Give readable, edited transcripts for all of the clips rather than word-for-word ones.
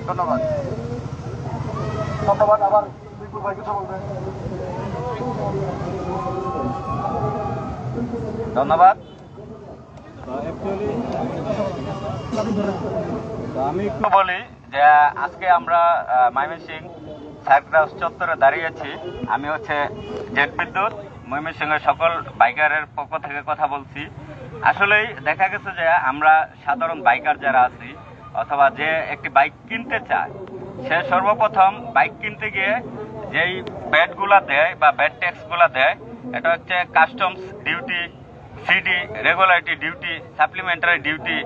ধন্যবাদ। ধন্যবাদ। আবার বিপুল ভাই কিছু বলবেন? ধন্যবাদ। আমি একটু বলি যে আজকে আমরা ময়মনসিংহ সার্কাস চত্বরে দাঁড়িয়েছি। আমি হচ্ছে জেট বিদ্যুৎ ময়মনসিংহের সকল বাইকারের পক্ষ থেকে কথা বলছি। আসলেই দেখা গেছে যে আমরা সাধারণ বাইকার যারা আছি অথবা যে একটি বাইক কিনতে চায়, সে সর্বপ্রথম বাইক কিনতে গিয়ে যেই ব্যাটগুলা দেয় বা ব্যাট ট্যাক্সগুলা দেয়, এটা হচ্ছে customs duty, CD, regularity duty, supplementary duty,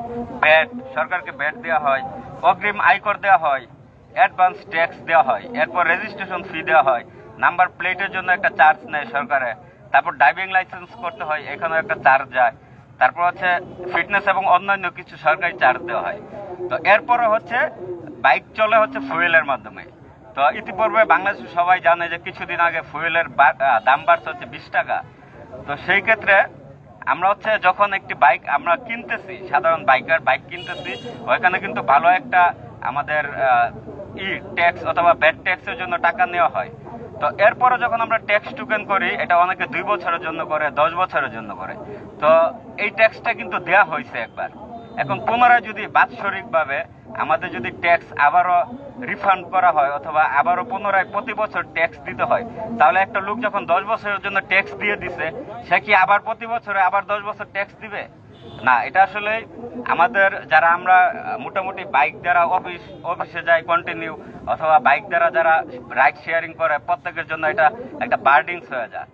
bat, সরকারকে ব্যাট দেওয়া হয়, অগ্রিম আয়কর দেওয়া হয়, অ্যাডভান্স ট্যাক্স দেওয়া হয়, এরপর রেজিস্ট্রেশন ফি দেওয়া হয়, নাম্বার প্লেটের জন্য একটা চার্জ নেয় সরকারে, তারপর ড্রাইভিং লাইসেন্স করতে হয়, এখানেও একটা চার্জ যায়, তারপর হচ্ছে ফিটনেস এবং অন্যান্য কিছু সরকারি চার্জ দেওয়া হয়। তো এরপরে হচ্ছে বাইক চলে হচ্ছে ফুয়েলের মাধ্যমে। তো ইতিপূর্বে বাংলাদেশে সবাই জানে যে কিছুদিন আগে ফুয়েলের দাম বাড়ছে হচ্ছে 20 টাকা। তো সেই ক্ষেত্রে আমরা হচ্ছে যখন একটি বাইক আমরা কিনতেছি, সাধারণ বাইকার বাইক কিনতেছি, ওইখানে কিন্তু ভালো একটা আমাদের ট্যাক্স অথবা ব্যাড ট্যাক্সের জন্য টাকা নেওয়া হয়। তো এরপরে যখন আমরা ট্যাক্স টোকেন করি, এটা অনেকে 2 বছরের জন্য করে, 10 বছরের জন্য করে। তো এই ট্যাক্সটা কিন্তু দেয়া হয়েছে একবার। এখন পুনরায় যদি বাৎসরিকভাবে আমাদের যদি ট্যাক্স আবারও রিফান্ড করা হয় অথবা আবারও পুনরায় প্রতি বছর ট্যাক্স দিতে হয়, তাহলে একটা লোক যখন 10 বছরের জন্য ট্যাক্স দিয়ে দিছে, সে কি আবার প্রতি বছরে আবার 10 বছর ট্যাক্স দিবে? না, এটা আসলে আমাদের যারা আমরা মোটামুটি বাইক দ্বারা অফিসে যাই কন্টিনিউ, অথবা বাইক দ্বারা যারা রাইড শেয়ারিং করে, প্রত্যেকের জন্য এটা একটা বার্ডিংস হয়ে যায়,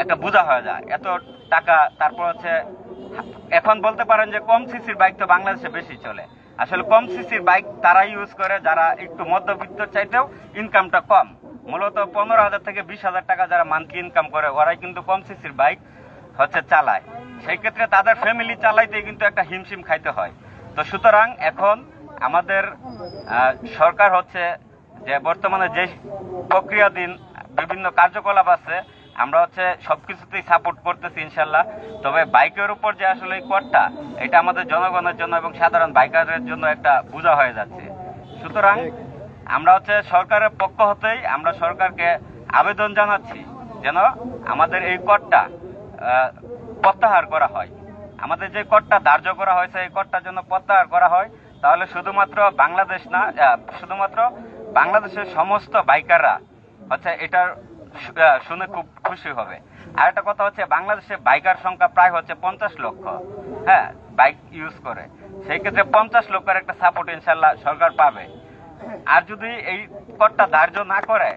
একটা বোঝা হয়ে যায় এত টাকা। তারপর হচ্ছে এখন বলতে পারেন যে কম সিসির বাইক তো বাংলাদেশে বেশি চলে। আসলে কম সিসির বাইক তারা ইউজ করে যারা একটু মধ্যবিত্ত চাইতেও ইনকামটা কম, মূলত 15,000 থেকে 20,000 টাকা যারা মান্থলি ইনকাম করে, ওরাই কিন্তু কম সিসির বাইক হচ্ছে চালায়। সেই ক্ষেত্রে তাদের ফ্যামিলি চালাইতে কিন্তু একটা হিমশিম খাইতে হয়। তো সুতরাং এখন আমাদের সরকার হচ্ছে যে বর্তমানে যে প্রক্রিয়াধীন বিভিন্ন কার্যকলাপ আছে, আমরা হচ্ছে সবকিছুতেই সাপোর্ট করতেছি ইনশাল্লাহ। তবে বাইকের উপর যে আসলে এই করটা, এটা আমাদের জনগণের জন্য এবং সাধারণ বাইকারের জন্য একটা বোঝা হয়ে যাচ্ছে। সুতরাং আমরা হচ্ছে সরকারের পক্ষ হতেই আমরা সরকারকে আবেদন জানাচ্ছি যেন আমাদের এই করটা প্রত্যাহার করা হয়। আমাদের যে করটা ধার্য করা হয়েছে, এই করটার জন্য প্রত্যাহার করা হয়, তাহলে শুধুমাত্র বাংলাদেশ না, শুধুমাত্র বাংলাদেশের সমস্ত বাইকাররা হচ্ছে এটার শুনে খুব খুশি হবে। আর একটা কথা হচ্ছে, বাংলাদেশে বাইকার সংখ্যা প্রায় হচ্ছে 50 লক্ষ, হ্যাঁ, বাইক ইউজ করে। সেই ক্ষেত্রে 50 লক্ষের একটা সাপোর্ট ইনশাল্লাহ সরকার পাবে। আর যদি এই করটা ধার্য না করে,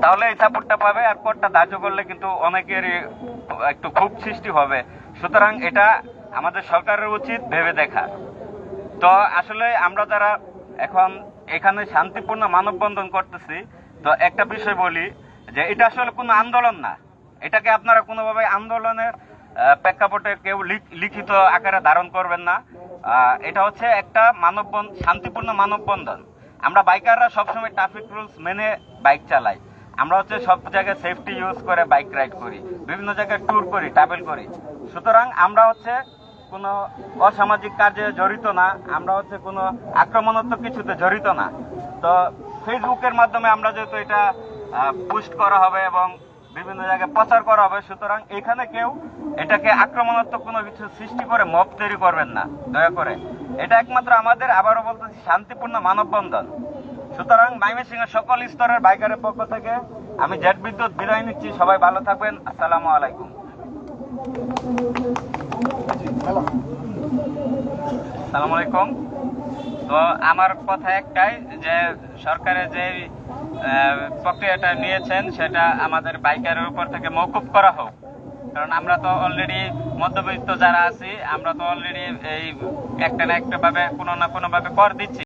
তাহলে এই সাপোর্টটা পাবে, আর করটা ধার্য করলে কিন্তু অনেকেরই একটু ক্ষোভ সৃষ্টি হবে। সুতরাং এটা আমাদের সরকারের উচিত ভেবে দেখা। তো আসলে আমরা যারা এখন এখানে শান্তিপূর্ণ মানববন্ধন করতেছি, তো একটা বিষয় বলি যে এটা আসলে কোনো আন্দোলন না, এটাকে আপনারা কোনোভাবে আন্দোলনের প্রেক্ষাপটে কেউ লিখিত আকারে ধারণ করবেন না। এটা হচ্ছে একটা শান্তিপূর্ণ মানববন্ধন। আমরা বাইকাররা সবসময় ট্রাফিক রুলস মেনে বাইক চালাই। আমরা হচ্ছে সব জায়গায় সেফটি ইউজ করে বাইক রাইড করি, বিভিন্ন জায়গায় ট্যুর করি, ট্রাভেল করি। সুতরাং আমরা হচ্ছে কোনো অসামাজিক কাজে জড়িত না, আমরা হচ্ছে কোনো আক্রমণাত্মক কিছুতে জড়িত না। তো ফেসবুকের মাধ্যমে আমরা যেহেতু এটা পোস্ট করা হবে এবং বিভিন্ন জায়গায় প্রচার করা হবে, সুতরাং এখানে কেউ এটাকে আক্রমণাত্মক কোনো কিছু সৃষ্টি করে মব তৈরি করবেন না দয়া করে। এটা একমাত্র আমাদের, আবারও বলতেছি, শান্তিপূর্ণ মানববন্ধন। সুতরাং ময়মনসিংহের সকল স্তরের বাইকারের পক্ষ থেকে আমি জেট বিদ্যুৎ বিদায় নিচ্ছি। সবাই ভালো থাকবেন। আসসালামু আলাইকুম। আসসালামু আলাইকুম। তো আমার কথা একটাই, যে সরকারের যে প্রক্রিয়াটা নিয়েছেন সেটা আমাদের বাইকারের উপর থেকে মওকুফ করা হোক। কারণ আমরা তো অলরেডি মধ্যবিত্ত যারা আছি, আমরা তো অলরেডি এই একটা না একটা ভাবে কোনো না কোনো ভাবে কর দিচ্ছি।